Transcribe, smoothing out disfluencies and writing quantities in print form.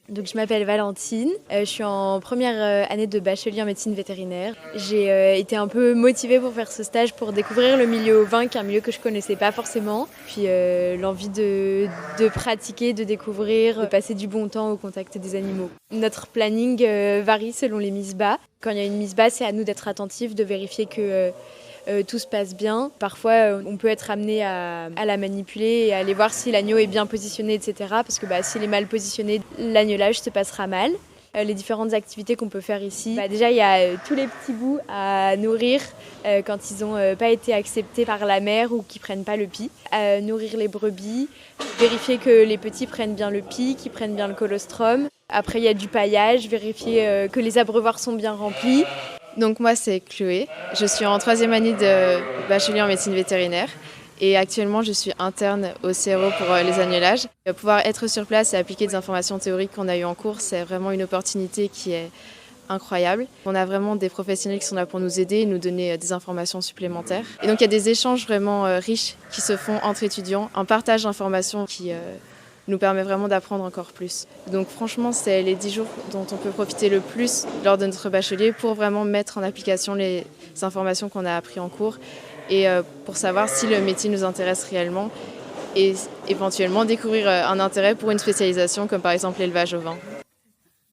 Donc je m'appelle Valentine, je suis en première année de bachelier en médecine vétérinaire. J'ai été un peu motivée pour faire ce stage pour découvrir le milieu ovin, qui est un milieu que je connaissais pas forcément. Puis l'envie de pratiquer, de découvrir, de passer du bon temps au contact des animaux. Notre planning varie selon les mises bas. Quand il y a une mise bas, c'est à nous d'être attentifs, de vérifier que tout se passe bien. Parfois, on peut être amené à la manipuler et à aller voir si l'agneau est bien positionné, etc. Parce que s'il est mal positionné, l'agnelage se passera mal. Les différentes activités qu'on peut faire ici. Déjà, il y a tous les petits bouts à nourrir quand ils n'ont pas été acceptés par la mère ou qu'ils ne prennent pas le pis. Nourrir les brebis, vérifier que les petits prennent bien le pis, qu'ils prennent bien le colostrum. Après, il y a du paillage, vérifier que les abreuvoirs sont bien remplis. Donc moi c'est Chloé, je suis en 3e année de bachelier en médecine vétérinaire et actuellement je suis interne au CRO pour les agnelages. Pouvoir être sur place et appliquer des informations théoriques qu'on a eues en cours, c'est vraiment une opportunité qui est incroyable. On a vraiment des professionnels qui sont là pour nous aider et nous donner des informations supplémentaires. Et donc il y a des échanges vraiment riches qui se font entre étudiants, un partage d'informations qui nous permet vraiment d'apprendre encore plus. Donc franchement, c'est les 10 jours dont on peut profiter le plus lors de notre bachelier pour vraiment mettre en application les informations qu'on a apprises en cours et pour savoir si le métier nous intéresse réellement et éventuellement découvrir un intérêt pour une spécialisation comme par exemple l'élevage ovin.